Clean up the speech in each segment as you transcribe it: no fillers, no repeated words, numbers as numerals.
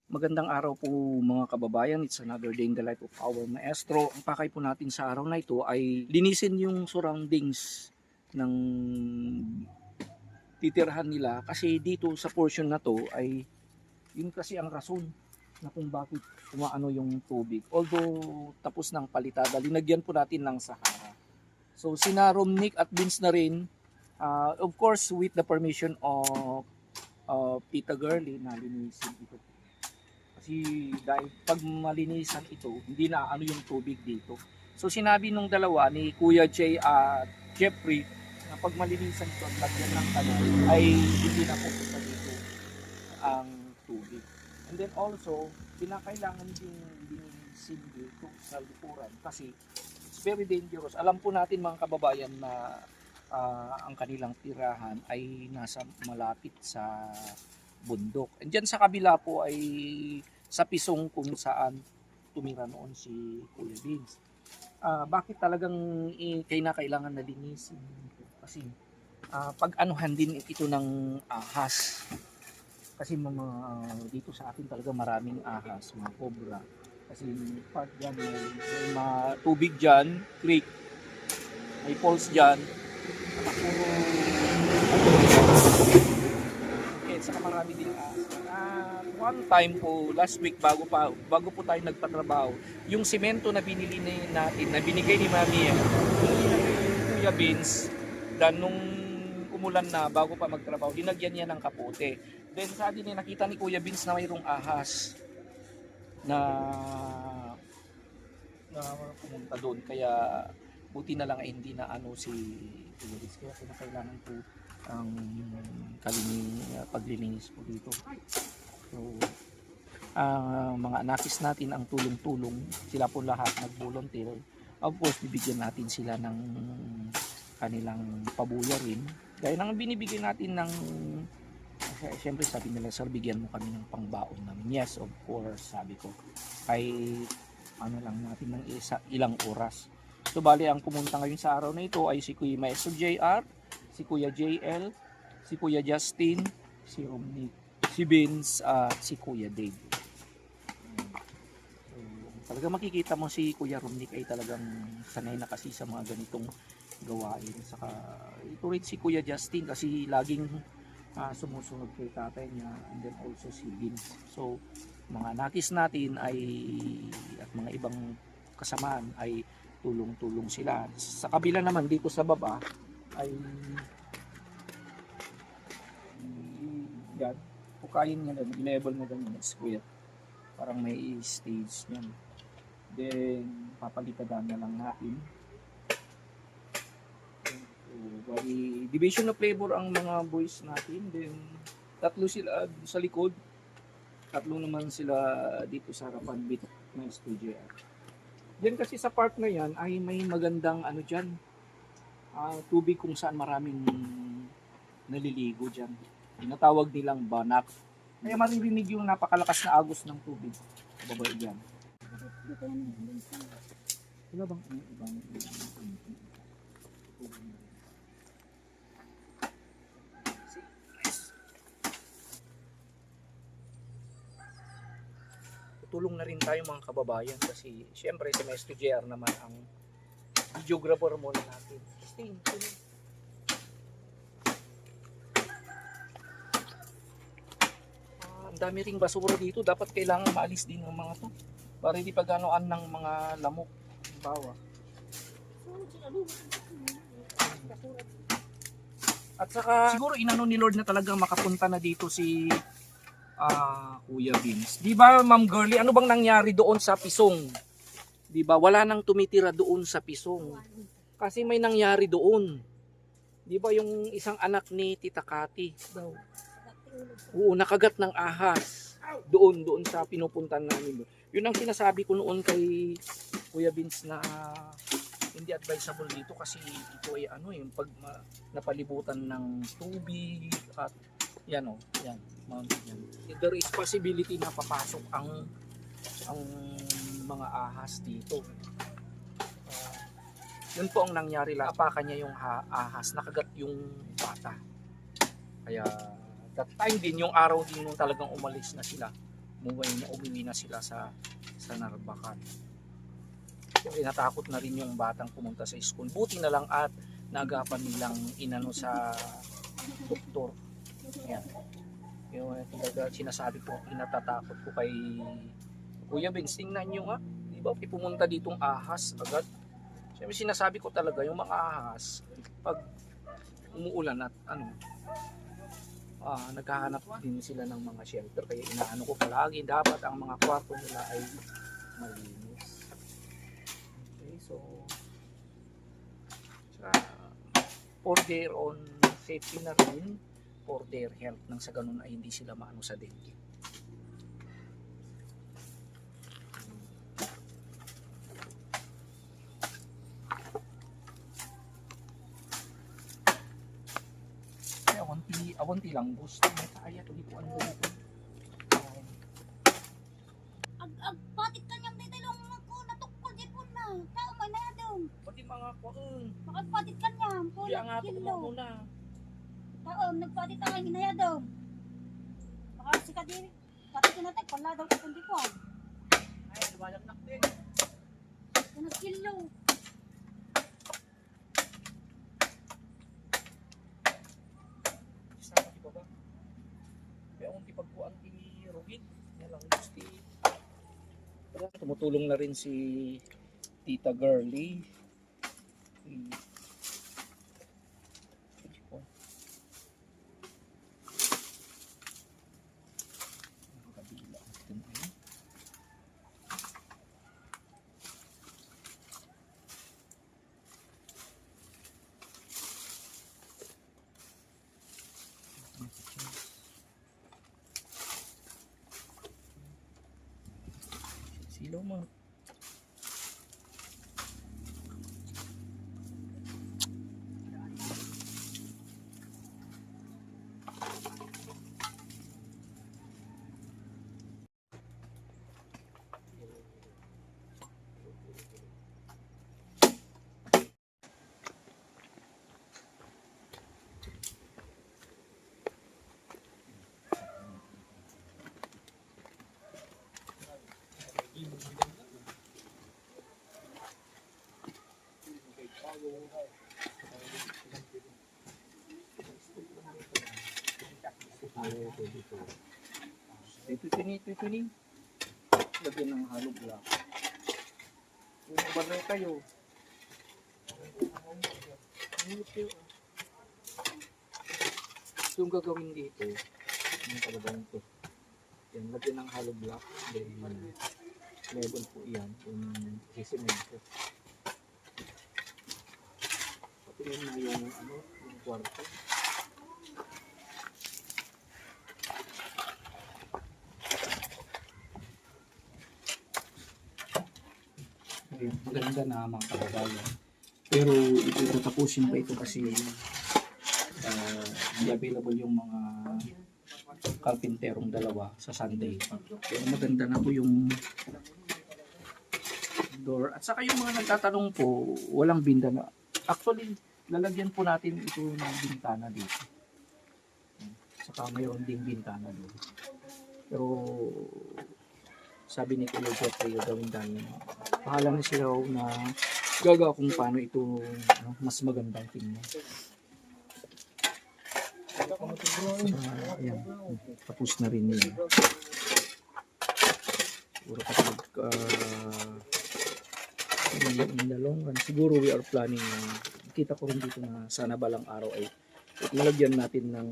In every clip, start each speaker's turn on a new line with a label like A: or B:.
A: Magandang araw po mga kababayan. It's another day in the life of our maestro. Ang pakay po natin sa araw na ito ay linisin yung surroundings ng titirhan nila kasi dito sa portion na to ay yun kasi ang rason na kung bakit umaano yung tubig. Although tapos ng palitada, linagyan po natin ng Sahara. So sina Romnick at Vince na rin, of course with the permission of Tita Girlie na linisin ito. Kasi dahil pag malinisan ito, hindi na ano yung tubig dito. So sinabi nung dalawa ni Kuya Jay at Jeffrey na pag malinisan ito at lagyan ng kanal ay hindi na pupunta dito ang tubig. And then also, kinakailangan din linisin dito sa likuran kasi it's very dangerous. Alam po natin mga kababayan na ang kanilang tirahan ay nasa malapit sa bundok. And dyan sa kabila po ay sa pisong kung saan tumira noon si Kuya Vince. Bakit talagang kailangan na linisin? Kasi pag-anuhan din ito ng ahas. Kasi mga dito sa atin talaga maraming ahas, mga cobra. Kasi part dyan, may tubig dyan, creek, may falls dyan, puro saka marami din one time po last week bago po tayo nagpatrabaho, yung semento na binili natin na binigay ni Mami Kuya Vince, dan nung umulan na bago pa magtrabaho dinagyan niya ng kapote. Then sabi niya nakita ni Kuya Vince na mayroong ahas na pumunta doon, kaya buti na lang ay hindi na ano si Kuya Vince, kaya kailangan po ang paglilinis po dito. So, mga anakis natin ang tulong-tulong, sila po lahat nag-volunteer. Of course, bibigyan natin sila ng kanilang pabuya rin. Gaya nang binibigyan natin ng, siyempre sabi nila, sir, bigyan mo kami ng pangbaon namin. Yes, of course, sabi ko. Ay, ano lang natin ng ilang oras. So, bali, ang pumunta ngayon sa araw na ito ay si Kuya Maestro JR, si Kuya JL, si Kuya Justin, si Romnick, si Vince, at si Kuya Dave. So, talaga makikita mo si Kuya Romnick ay talagang sanay na kasi sa mga ganitong gawain. Saka ito rin si Kuya Justin kasi laging sumusunod kay tatay niya, and then also si Vince. So, mga nakis natin ay at mga ibang kasamaan ay tulong-tulong sila. Sa kabila naman dito sa baba ay yan, pukayin nga lang, i-level na lang yung square, parang may stage niyan, then papalitadan na lang natin. So, bali, division of labor ang mga boys natin, then tatlo sila sa likod, tatlo naman sila dito sa harapan bit ng studio. Yan kasi sa part na yan ay may magandang ano dyan, tubig kung saan maraming naliligo dyan. Tinatawag nilang banak. Kaya maririnig yung napakalakas na agos ng tubig. Babae dyan. Wala bang ibang tulong na rin tayo mga kababayan kasi syempre si Maestro JR naman ang videographer muna natin. Stay. Ang dami ring basura dito, dapat kailangan maalis din ng mga to para hindi paganoan ng mga lamok, bawa. At saka siguro inano ni Lord na talagang makapunta na dito si Kuya Vince. Di ba Ma'am Girlie, ano bang nangyari doon sa Pisong? Di ba wala nang tumitira doon sa Pisong kasi may nangyari doon. Di ba yung isang anak ni Tita Kati daw, oo, nakagat ng ahas doon sa pinupuntan namin. Yun ang sinasabi ko noon kay Kuya Vince na hindi advisable dito kasi ito ay ano yung pag napalibutan ng tubig at yan o, yan, yan. There is possibility na papasok ang mga ahas dito. Yun po ang nangyari lang, apakan niya yung ahas, nakagat yung bata. Kaya that time din, yung araw din nung talagang umalis na sila, umuwi na sila sa Narbacan. Kasi natakot na rin yung batang pumunta sa school. Buti na lang at naagapan nilang inano sa doktor. Ayan. Yung talaga sinasabi ko, inatatakot ko kay Kuya Vince, tingnan nyo nga. Di ba pumunta ditong ahas agad? Siyempre sinasabi ko talaga, yung mga ahas, pag umuulan at naghahanap din sila ng mga shelter. Kaya inaano ko palagi, dapat ang mga kwarto nila ay malinis. Okay, so for their own safety na rin, for their health, nang sa ganun ay hindi sila maano sa dengue. Awanti lang gusto may kaya to di ko ano dito.
B: Patit kanyang ditilong ko natukol di po na. Tao may na daw.
A: Pati mga kuan.
B: Bakit patit kanyang po
A: Kaya nga to
B: kilo.
A: muna.
B: Tao nagpatit ang inaya daw. Baka si kadiri. Patit ko natin pala daw sa kundi ko.
A: Ay, lumalag nak din.
B: Ano kilo. Tumutulong na rin si Tita Girly. Silo mo. Ito ni. Lagyan ng hollow block. Yung barrel kayo. Yung gagawin dito, yung talagang ito. Yan, lagyan ng hollow block. Then, level po yan. Yung cemento. Pati yun na yung kwarto. Maganda na mga kababayan. Pero itatapusin pa ito kasi hindi available yung mga karpinterong dalawa sa Sunday. Pero maganda na po yung door. At saka yung mga nagtatanong po, walang bintana. Actually, lalagyan po natin ito ng bintana dito. Saka mayroon ding bintana doon. Pero sabi ni Kuya Jeffrey, gawin tayo. Pahala na sila na gagawa kung paano ito mas magandang tingnan. Ayan, tapos na rin yun. Siguro kapag in the long run, siguro we are planning kita ko rin dito na sana balang araw ay nalagyan natin ng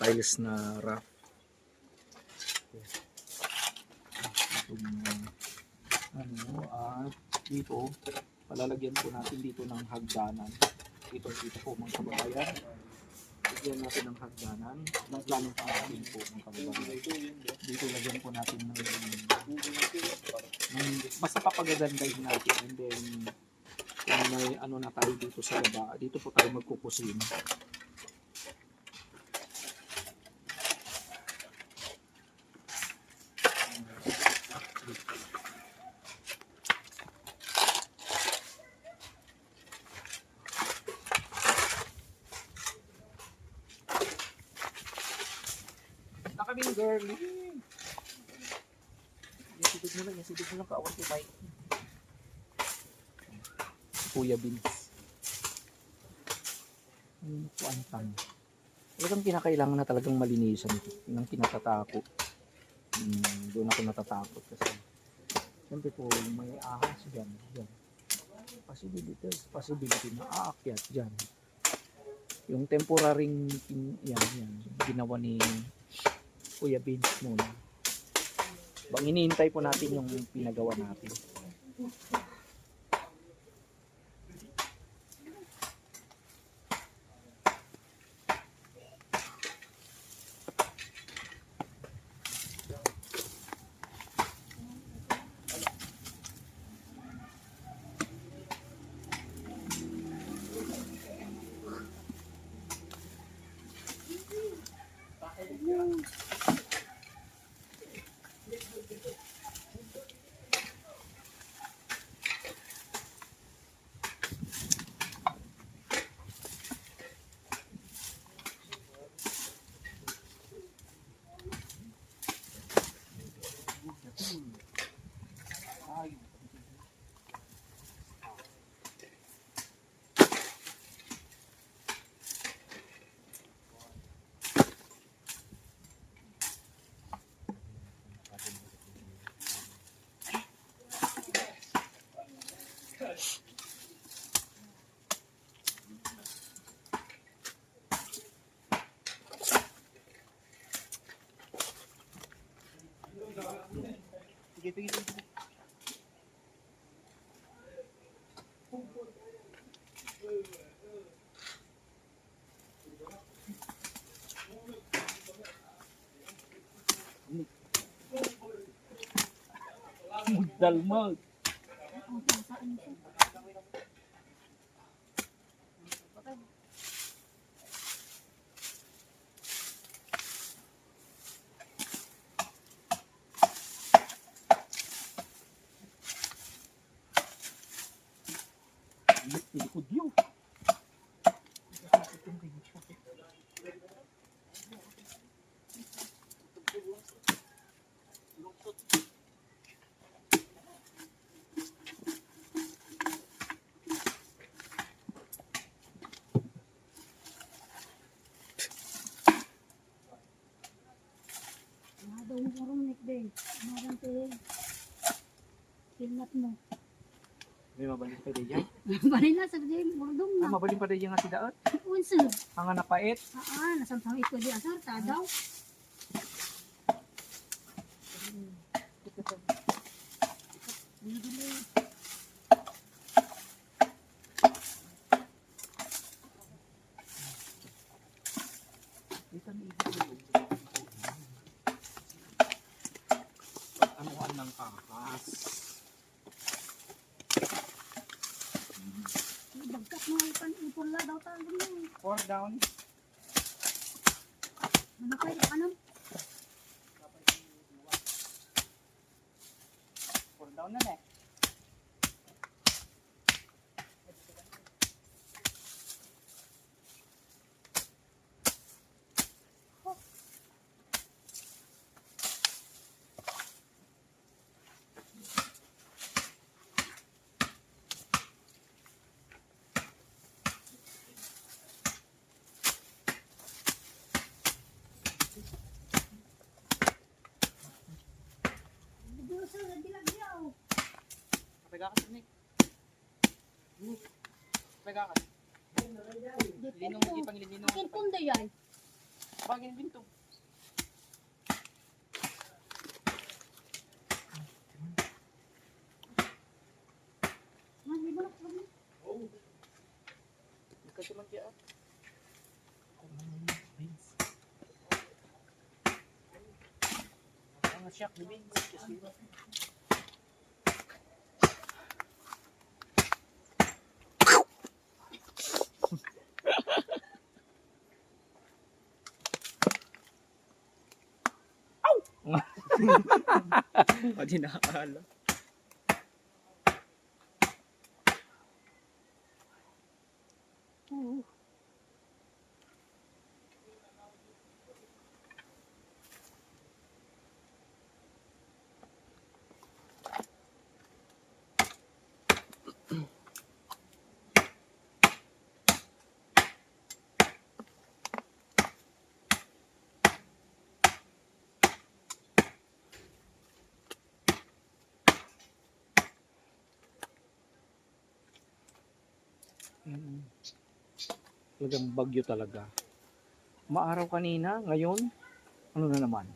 B: tiles na rough. At dito palalagyan po natin dito ng hagdanan. Dito po mga kababayan, lagyan natin ng hagdanan ng planong pang-asin po mga kababayan. Dito lagyan po natin ng basta papagagandahin natin, and then kung may na tayo dito sa baba, dito po tayo magkukusin. Kaming girly.
A: Silid mo lang yan. Silid mo lang kaawat yung mic. Kuya Vince. Kuantang. Talagang kinakailangan na talagang malinisan ito. Yun ang kinatatakot. Doon ako natatakot kasi siyempre po may ahas dyan. Possibility na aakyat dyan. Yung temporaring yan, ginawa ni Kuya Vince muna. Bang iniintay po natin yung pinagawa natin. Sige. Magdalmag. Likod yun.
C: Daw mo kurong nikbe. Marang te. Kilnat mo.
A: May mabalin pa din yan.
C: Bali na sa day murdong na.
A: Mabalin pa din yan nga si Daot.
C: Unsa?
A: Ang napait.
C: Nasampang ito di asar ta daw.
A: Anuan ng ahas.
C: Bagkat mo ipan ipon la daw ta mo.
A: 4 down.
C: Manakay anam.
A: 4 down na eh.
C: Dusa na dilagyaw.
A: Kapag ka Nick. Kapag ka. Linong hindi pangilinong.
C: Akin punday ay.
A: Bagay binto.
C: Man di balak mo.
A: Kasi man diyan. Ang siyak ni Vince kasi o di nakakala. Talagang bagyo talaga. Maaraw kanina, ngayon, ano na naman?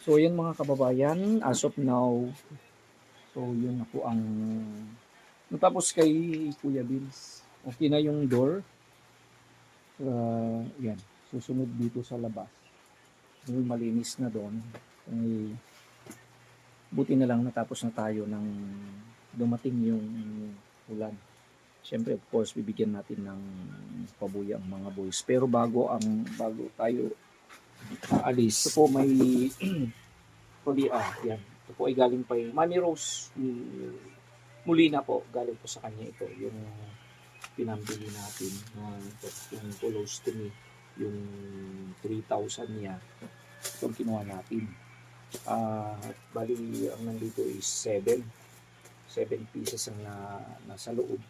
A: So yan mga kababayan, as of now, so yun na po ang natapos kay Kuya Bills. Okay na yung door. Yan, susunod dito sa labas. Yung malinis na doon. Buti na lang natapos na tayo ng dumating yung ulan. Siyempre, of course, bibigyan natin ng pabuya ang mga boys. Pero bago tayo aalis, ito po may yan. Ito po ay galing pa yung Mami Rose muli na po. Galing po sa kanya ito. Yung pinambili natin yung colostomy, yung 3,000 niya. Itong kinuha natin. Bali, ang nandito is 7 pieces ang nasa loob.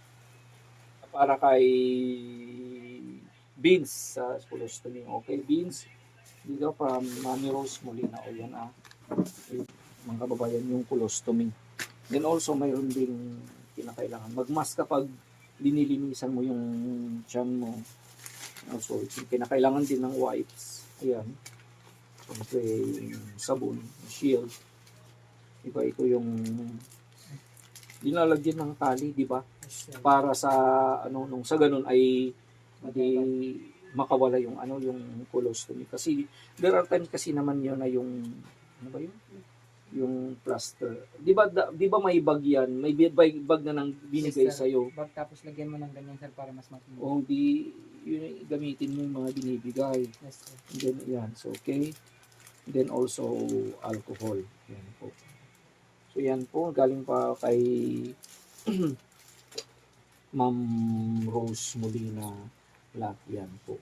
A: Para kay Beans sa colostomy. Okay, Beans. Dito from Mami Rose Molina. O yan mga kababayan, yung colostomy. Then also, mayroon ding kinakailangan. Magmask kapag linilinisan mo yung tiyan mo. Also, kinakailangan din ng wipes. Ayan. Siyempre, sabon, shield. Iba ito yung dinalagyan ng tali, di ba? Para sa sa ganun ay hindi makawala yung yung colostomy. Kasi there are times kasi naman yun na yung ano ba yun? Yung plaster. Di ba may bag yan? May bag na nang binigay
D: Yes,
A: sa iyo.
D: Bag tapos lagyan mo ng ganyan sir para mas matindi.
A: O di yun gamitin mo yung mga binibigay.
D: Yes sir.
A: And then yan, so okay. And then also alcohol. Yan po. So yan po, galing pa kay Ma'am Rose Molina Lahat yan po.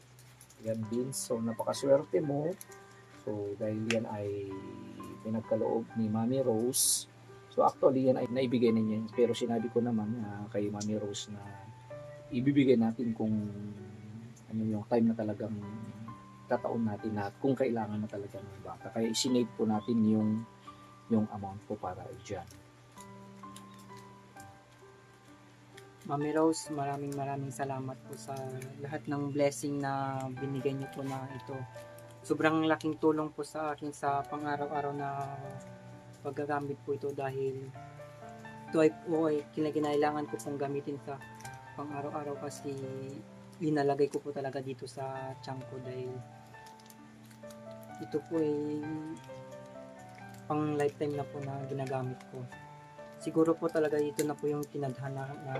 A: Yan din. So napakaswerte mo. So dahil yan ay pinagkaloob ni Mami Rose. So actually yan ay naibigay na niya. Pero sinabi ko naman kay Mami Rose na ibibigay natin kung ano yung time na talagang tataon natin na kung kailangan na talaga ng bata. Kaya isinave po natin yung amount po para dyan.
D: Mami Rose, maraming salamat po sa lahat ng blessing na binigay niyo po na ito. Sobrang laking tulong po sa akin sa pang-araw-araw na paggagamit po ito dahil ito ay kinakailangan ko pong gamitin sa pang-araw-araw kasi inalagay ko po talaga dito sa tiyan ko dahil ito po ay pang lifetime na po na ginagamit ko. Siguro po talaga ito na po yung tinadhana na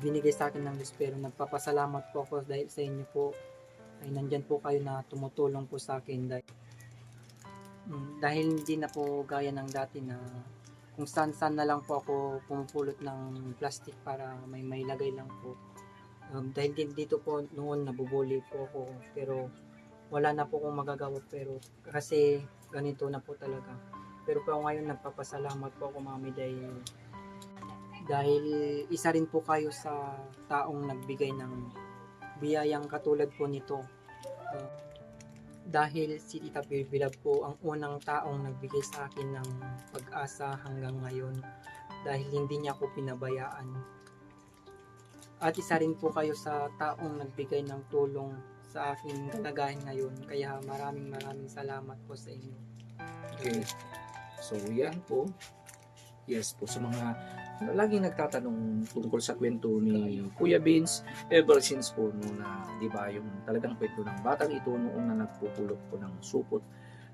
D: binigay sa akin ng Diyos, pero nagpapasalamat po ako dahil sa inyo po ay nandyan po kayo na tumutulong po sa akin dahil hindi na po gaya ng dati na kung saan na lang po ako pumupulot ng plastic para may lagay lang po. Dahil dito po noon nabubuli po ako pero wala na po akong magagawa pero kasi ganito na po talaga. Pero po ngayon nagpapasalamat po ako mami dahil isa rin po kayo sa taong nagbigay ng biyayang katulad po nito. Dahil si Tita Pilpilab po ang unang taong nagbigay sa akin ng pag-asa hanggang ngayon dahil hindi niya ako pinabayaan. At isa rin po kayo sa taong nagbigay ng tulong sa aking kalagayan ngayon. Kaya maraming salamat po sa inyo.
A: Okay. So, yan po. Yes po, sa mga laging nagtatanong tungkol sa kwento ni Kuya Vince, ever since po noon na, di ba, yung talagang kwento ng batang ito noong na nagpupulot po ng supot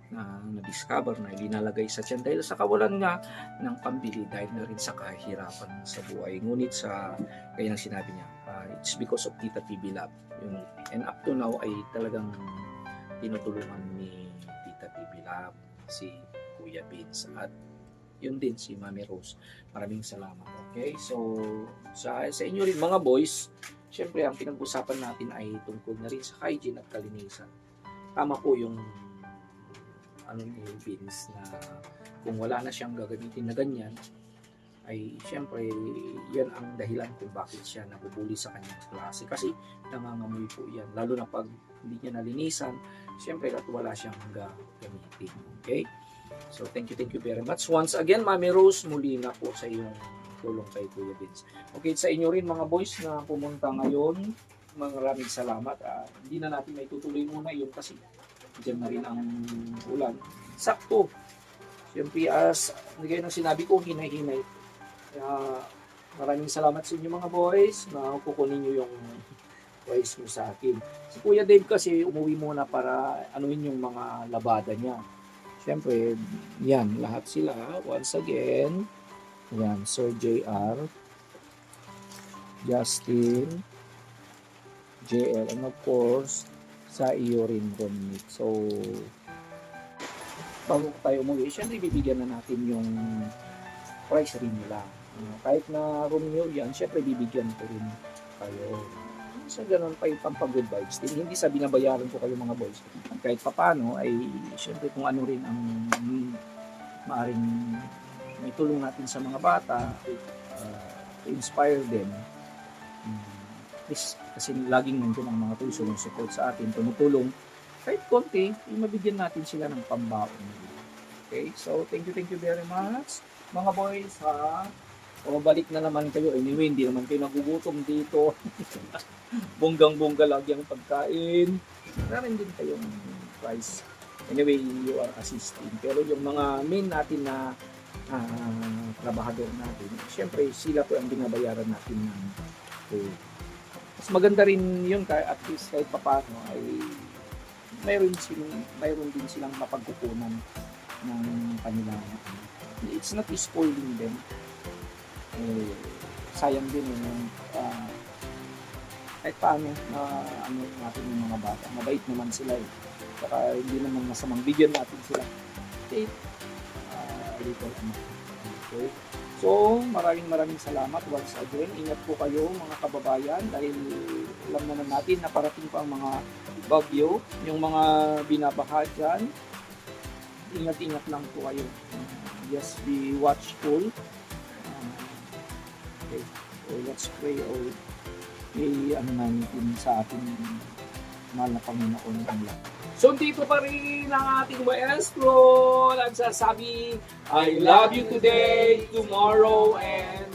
A: na na-discover na linalagay sa tiyan dahil sa kawalan nga ng pambili dahil na rin sa kahirapan sa buhay. Ngunit sa, kaya nang sinabi niya, it's because of Tita PB Love. Yun. And up to now ay talagang tinutulungan ni Tita PB Love si Kuya Vince at yun din si Mami Rose. Maraming salamat. Okay? So, sa inyo rin mga boys, syempre ang pinag-usapan natin ay tungkol na rin sa hygiene at kalinisan. Tama po yung ni Vince na kung wala na siyang gagamitin na ganyan, ay syempre yan ang dahilan kung bakit siya nabubuli sa kanyang klase. Kasi nangangamoy po yan. Lalo na pag hindi niya nalinisan, syempre at wala siyang gagamitin. Okay? So, thank you very much. Once again, Mami Rose, muli na po sa iyong tulong kay Kuya Vince. Okay, sa inyo rin mga boys na pumunta ngayon, maraming salamat. Hindi na natin may tutuloy muna yun kasi dyan na rin ang ulan. Sakto. Siyempre, as gaya ng sinabi ko, hinay-hinay. Kaya, maraming salamat sa inyo mga boys na kukunin nyo yung price nyo sa akin. Si Kuya Dave kasi umuwi muna para anuin yung mga labada niya. Siyempre, yan, lahat sila. Once again, yan, Sir JR, Justin, JL, and of course, sa iyo rin, Dominic. So, bago tayo umuwi, siyempre, bibigyan na natin yung price rin nila. Kahit na Romeo yan, siyempre, bibigyan ko rin kayo. So, ganun pa yung pampag-good vibes din. Hindi sa binabayaran ko kayo mga boys. Kahit papano ay syempre kung ano rin ang maaring may tulong natin sa mga bata to inspire them. Kasi laging nandiyan ang mga tools yung support sa atin, tumutulong. Kahit konti, mabigyan natin sila ng pambaon. Okay? So, thank you very much. Mga boys, ha? Balik na naman kayo. Anyway, hindi naman kayo nagugutom dito. Bonggang-bongga lagi ang pagkain. Meron din kayong price. Anyway, you are assisting. Pero yung mga main natin na trabahador natin, syempre sila po ang binabayaran natin ng food. Mas maganda rin yun, at least kahit papano ay mayroon din silang mapagkukunan ng kanilang. It's not spoiling them. Sayang din yung kahit paano na natin yung mga bata. Mabait naman sila eh. Saka hindi naman masamang bigyan natin sila. Okay. Okay. So, maraming salamat once again. Ingat po kayo mga kababayan dahil alam naman natin na parating pa ang mga bagyo, yung mga binabaha dyan. Ingat lang po kayo. Just be watchful. Okay. So, let's pray all natin sa ating mahal na Panginoon ang lahat. So, dito pa rin ang ating maestro nagsasabi, I love you today, tomorrow, and